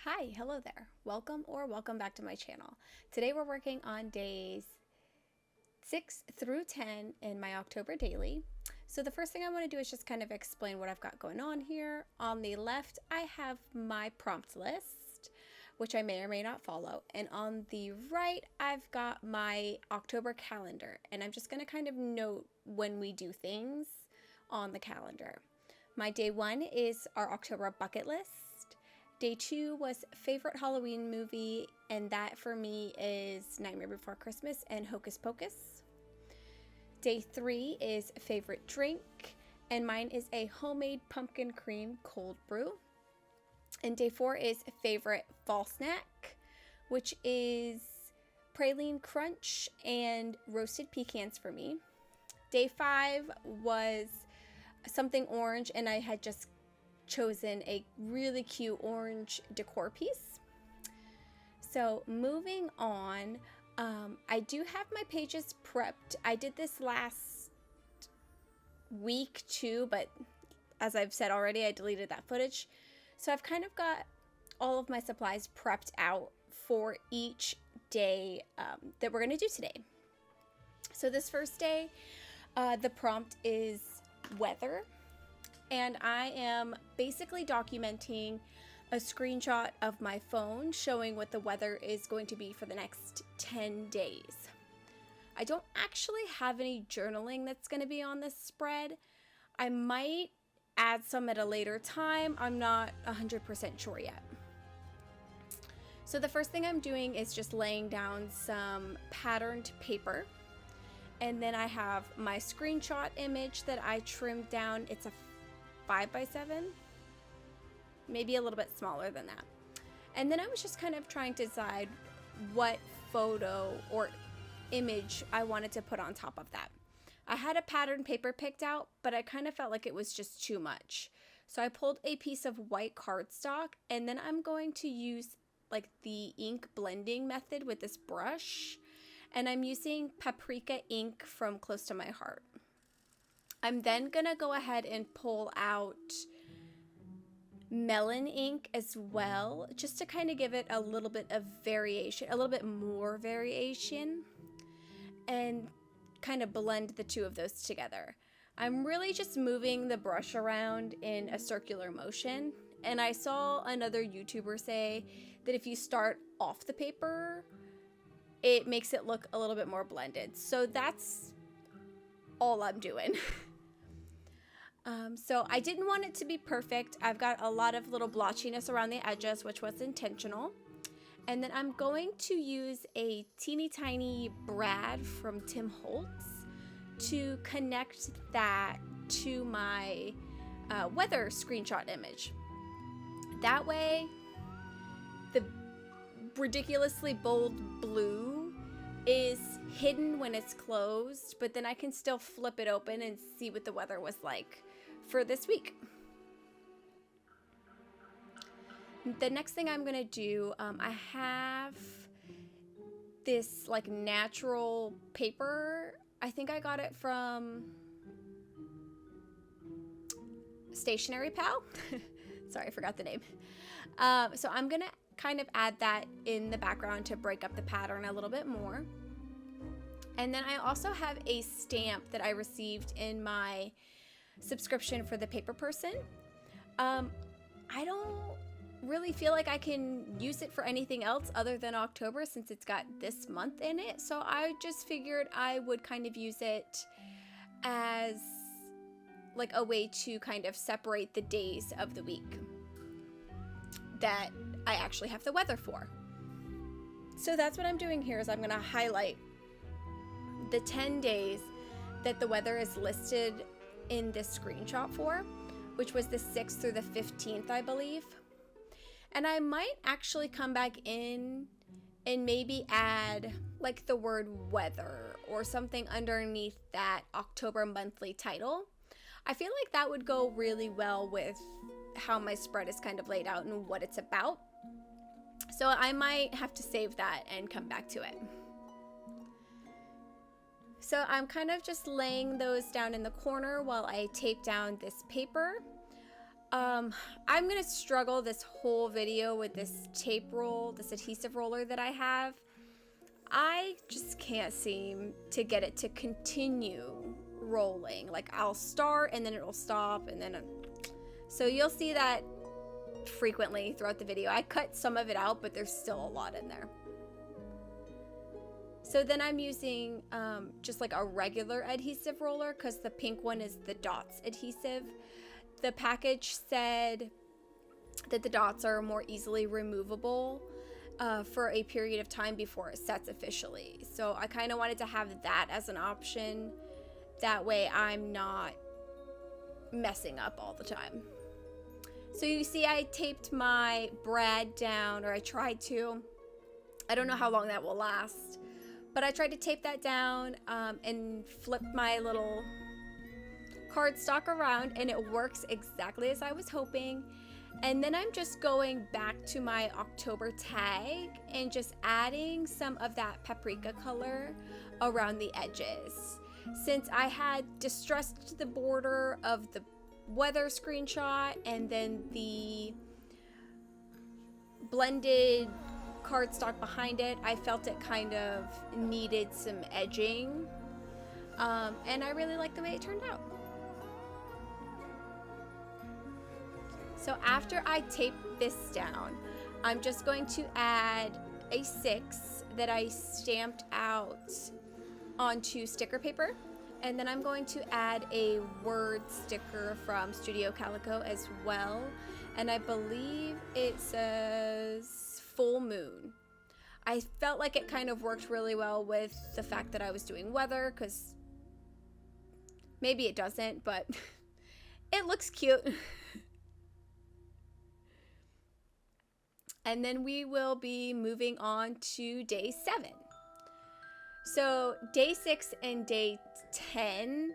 Hi, hello there. Welcome back to my channel. Today we're working on days 6 through 10 in my October daily. So the first thing I want to do is just kind of explain what I've got going on here. On the left, I have my prompt list, which I may or may not follow. And on the right, I've got my October calendar. And I'm just going to kind of note when we do things on the calendar. My day 1 is our October bucket list. Day 2 was favorite Halloween movie, and that for me is Nightmare Before Christmas and Hocus Pocus. Day 3 is favorite drink, and mine is a homemade pumpkin cream cold brew. And day 4 is favorite fall snack, which is praline crunch and roasted pecans for me. Day 5 was something orange, and I had just chosen a really cute orange decor piece. So moving on, I do have my pages prepped. I did this last week too, but as I've said already, I deleted that footage. So I've kind of got all of my supplies prepped out for each day that we're going to do today. So this first day, the prompt is weather. And I am basically documenting a screenshot of my phone showing what the weather is going to be for the next 10 days. I don't actually have any journaling that's going to be on this spread. I might add some at a later time. I'm not 100% sure yet. So the first thing I'm doing is just laying down some patterned paper. And then I have my screenshot image that I trimmed down. It's a 5x7, maybe a little bit smaller than that. And then I was just kind of trying to decide what photo or image I wanted to put on top of that. I had a pattern paper picked out, but I kind of felt like it was just too much. So I pulled a piece of white cardstock, and then I'm going to use like the ink blending method with this brush. And I'm using Paprika ink from Close to My Heart. I'm then going to go ahead and pull out Melon ink as well, just to kind of give it a little bit of variation, a little bit more variation, and kind of blend the two of those together. I'm really just moving the brush around in a circular motion, and I saw another YouTuber say that if you start off the paper, it makes it look a little bit more blended. So that's all I'm doing. So I didn't want it to be perfect. I've got a lot of little blotchiness around the edges, which was intentional. And then I'm going to use a teeny tiny brad from Tim Holtz to connect that to my weather screenshot image. That way, the ridiculously bold blue is hidden when it's closed, but then I can still flip it open and see what the weather was like for this week. The next thing I'm gonna do, I have this like natural paper. I think I got it from Stationery Pal. Sorry, I forgot the name. So I'm gonna kind of add that in the background to break up the pattern a little bit more. And then I also have a stamp that I received in my subscription for the Paper Person. I don't really feel like I can use it for anything else other than October since it's got this month in it. So I just figured I would kind of use it as like a way to kind of separate the days of the week that I actually have the weather for. So that's what I'm doing here is I'm going to highlight the 10 days that the weather is listed in this screenshot for, which was the 6th through the 15th, I believe. And I might actually come back in and maybe add like the word weather or something underneath that October monthly title. I feel like that would go really well with how my spread is kind of laid out and what it's about. So I might have to save that and come back to it. So I'm kind of just laying those down in the corner while I tape down this paper. I'm gonna struggle this whole video with this tape roll, this adhesive roller that I have. I just can't seem to get it to continue rolling. Like, I'll start and then it'll stop, and then so you'll see that frequently throughout the video. I cut some of it out, but there's still a lot in there. So then I'm using just like a regular adhesive roller, because the pink one is the dots adhesive. The package said that the dots are more easily removable for a period of time before it sets officially. So I kind of wanted to have that as an option. That way I'm not messing up all the time. So you see I taped my brad down, or I tried to. I don't know how long that will last, but I tried to tape that down and flip my little cardstock around, and it works exactly as I was hoping. And then I'm just going back to my October tag and just adding some of that paprika color around the edges. Since I had distressed the border of the weather screenshot and then the blended cardstock behind it, I felt it kind of needed some edging, and I really like the way it turned out. So after I tape this down, I'm just going to add a 6 that I stamped out onto sticker paper, and then I'm going to add a word sticker from Studio Calico as well, and I believe it says full moon. I felt like it kind of worked really well with the fact that I was doing weather, because maybe it doesn't, but it looks cute. And then we will be moving on to day 7. So day 6 and day 10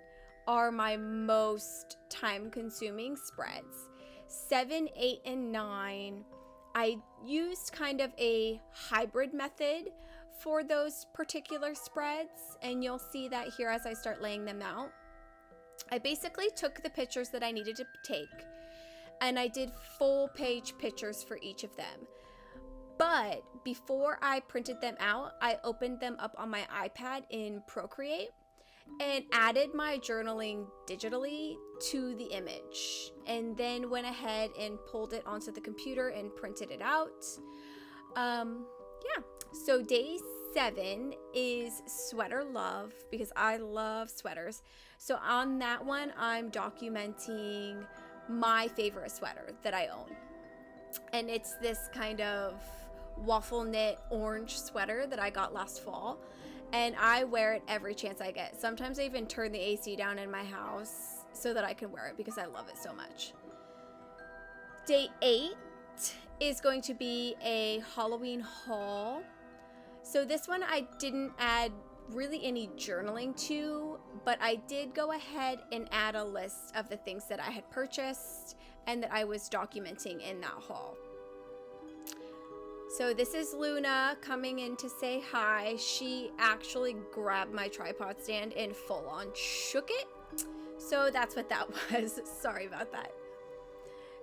are my most time-consuming spreads. 7, 8, and 9, I used kind of a hybrid method for those particular spreads, and you'll see that here as I start laying them out. I basically took the pictures that I needed to take, and I did full page pictures for each of them. But before I printed them out, I opened them up on my iPad in Procreate and added my journaling digitally to the image, and then went ahead and pulled it onto the computer and printed it out. Yeah, so day 7 is sweater love, because I love sweaters. So on that one, I'm documenting my favorite sweater that I own, and it's this kind of waffle knit orange sweater that I got last fall, and I wear it every chance I get. Sometimes I even turn the AC down in my house so that I can wear it because I love it so much. Day 8 is going to be a Halloween haul. So this one I didn't add really any journaling to, but I did go ahead and add a list of the things that I had purchased and that I was documenting in that haul. So this is Luna coming in to say hi. She actually grabbed my tripod stand and full on shook it. So that's what that was. Sorry about that.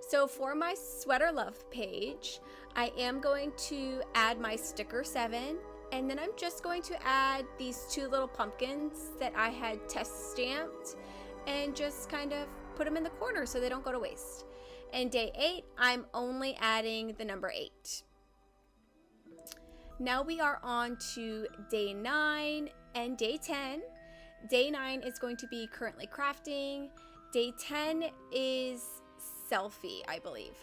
So for my sweater love page, I am going to add my sticker 7, and then I'm just going to add these 2 little pumpkins that I had test stamped and just kind of put them in the corner so they don't go to waste. And day 8, I'm only adding the number 8. Now we are on to day 9 and day 10. Day 9 is going to be currently crafting. Day 10 is selfie, I believe.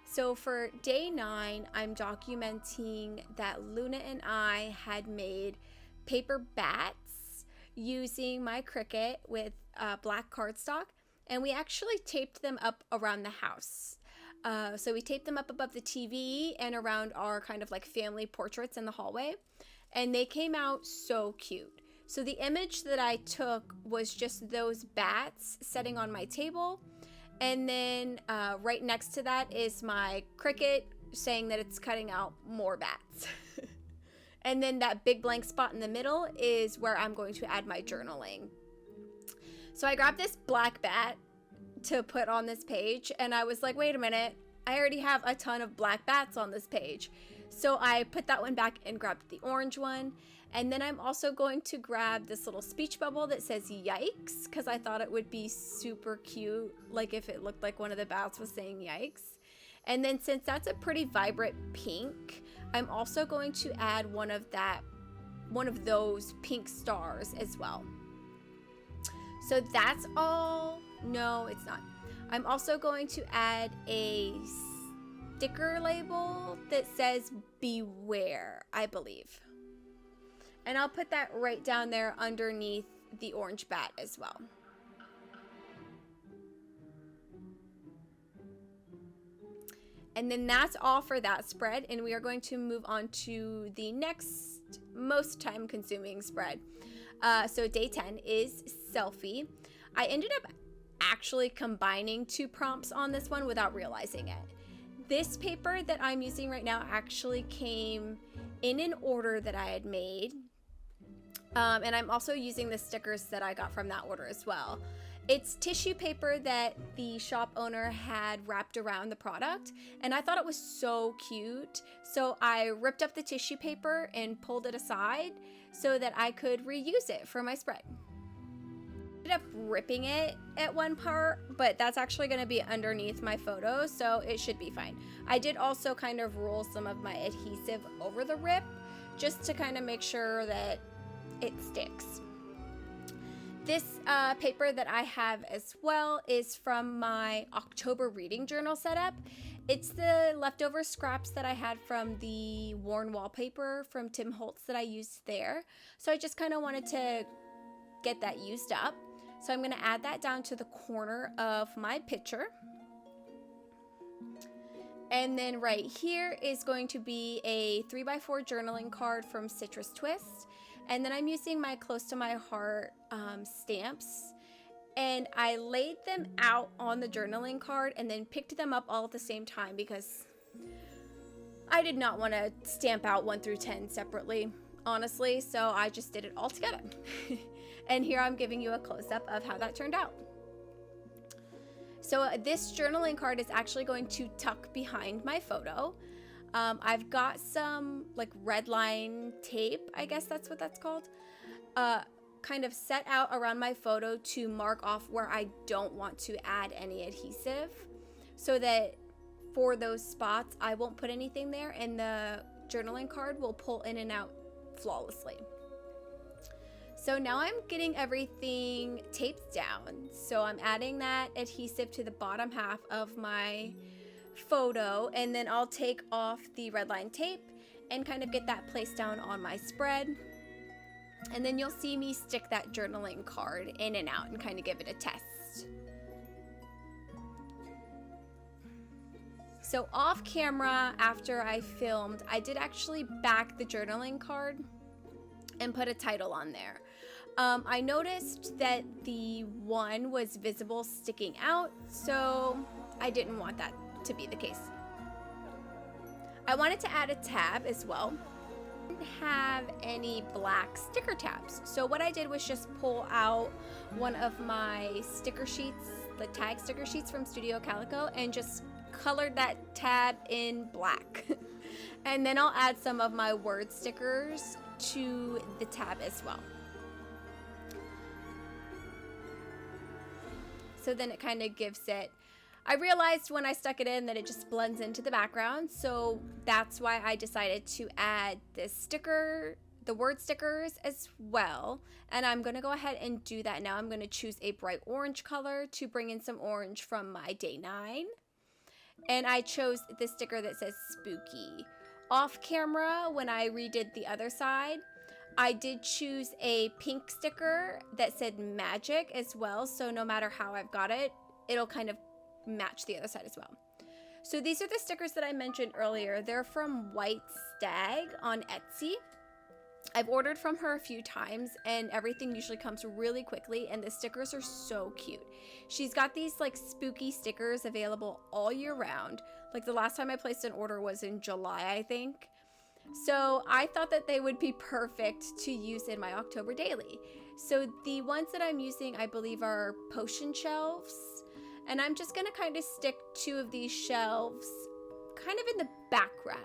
So for day 9, I'm documenting that Luna and I had made paper bats using my Cricut with black cardstock, and we actually taped them up around the house. So we taped them up above the TV and around our kind of like family portraits in the hallway, and they came out so cute. So the image that I took was just those bats sitting on my table, and then right next to that is my Cricut saying that it's cutting out more bats. And then that big blank spot in the middle is where I'm going to add my journaling. So I grabbed this black bat to put on this page, and I was like, wait a minute, I already have a ton of black bats on this page. So I put that one back and grabbed the orange one. And then I'm also going to grab this little speech bubble that says yikes, because I thought it would be super cute, like if it looked like one of the bats was saying yikes. And then since that's a pretty vibrant pink, I'm also going to add one of those pink stars as well. So that's all. No, it's not. I'm also going to add a sticker label that says beware, I believe. And I'll put that right down there underneath the orange bat as well. And then that's all for that spread, and we are going to move on to the next most time consuming spread. So day 10 is selfie. I ended up actually combining 2 prompts on this one without realizing it. This paper that I'm using right now actually came in an order that I had made. And I'm also using the stickers that I got from that order as well. It's tissue paper that the shop owner had wrapped around the product, and I thought it was so cute. So I ripped up the tissue paper and pulled it aside so that I could reuse it for my spread. I ended up ripping it at one part, but that's actually going to be underneath my photo, so it should be fine. I did also kind of roll some of my adhesive over the rip just to kind of make sure that it sticks. This paper that I have as well is from my October reading journal setup. It's the leftover scraps that I had from the worn wallpaper from Tim Holtz that I used there. So I just kind of wanted to get that used up. So I'm going to add that down to the corner of my picture. And then right here is going to be a 3x4 journaling card from Citrus Twist. And then I'm using my Close to My Heart stamps. And I laid them out on the journaling card and then picked them up all at the same time because I did not want to stamp out 1 through 10 separately, honestly. So I just did it all together. And here I'm giving you a close-up of how that turned out. So this journaling card is actually going to tuck behind my photo. I've got some like red line tape, I guess that's what that's called, kind of set out around my photo to mark off where I don't want to add any adhesive, so that for those spots I won't put anything there and the journaling card will pull in and out flawlessly. So now I'm getting everything taped down. So I'm adding that adhesive to the bottom half of my photo, and then I'll take off the red line tape and kind of get that placed down on my spread. And then you'll see me stick that journaling card in and out and kind of give it a test. So off camera, after I filmed, I did actually back the journaling card and put a title on there. I noticed that the one was visible sticking out, so I didn't want that to be the case. I wanted to add a tab as well. I didn't have any black sticker tabs, so what I did was just pull out one of my sticker sheets, the tag sticker sheets from Studio Calico, and just colored that tab in black. And then I'll add some of my word stickers to the tab as well. So then it kind of gives it, I realized when I stuck it in that it just blends into the background, so that's why I decided to add this sticker, the word stickers as well. And I'm going to go ahead and do that now. I'm going to choose a bright orange color to bring in some orange from my day 9. And I chose the sticker that says spooky. Off camera, when I redid the other side, I did choose a pink sticker that said magic as well, so no matter how I've got it, it'll kind of match the other side as well. So these are the stickers that I mentioned earlier. They're from WhiteStag on Etsy. I've ordered from her a few times and everything usually comes really quickly, and the stickers are so cute. She's got these like spooky stickers available all year round. Like the last time I placed an order was in July, I think. So I thought that they would be perfect to use in my October daily. So the ones that I'm using, I believe, are potion shelves. And I'm just gonna kind of stick 2 of these shelves kind of in the background.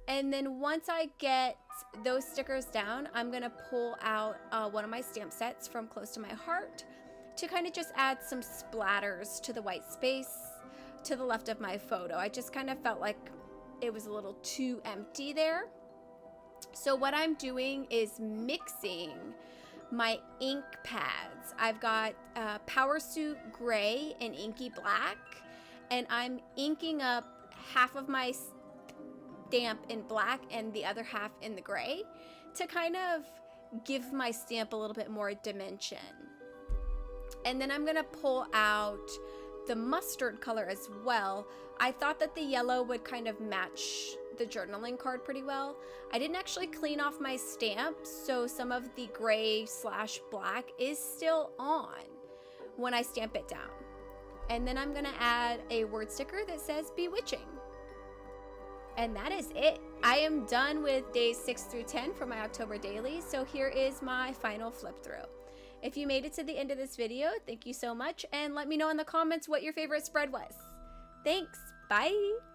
And then once I get those stickers down, I'm gonna pull out one of my stamp sets from Close to My Heart to kind of just add some splatters to the white space to the left of my photo. I just kind of felt like it was a little too empty there. So what I'm doing is mixing my ink pads. I've got Power Suit Gray and Inky Black, and I'm inking up half of my stamp in black and the other half in the gray to kind of give my stamp a little bit more dimension. And then I'm gonna pull out the mustard color as well. I thought that the yellow would kind of match the journaling card pretty well. I didn't actually clean off my stamp, so some of the gray/black is still on when I stamp it down. And then I'm gonna add a word sticker that says Bewitching. And that is it. I am done with days 6 through 10 for my October daily, so here is my final flip through. If you made it to the end of this video, thank you so much, and let me know in the comments what your favorite spread was. Thanks, bye!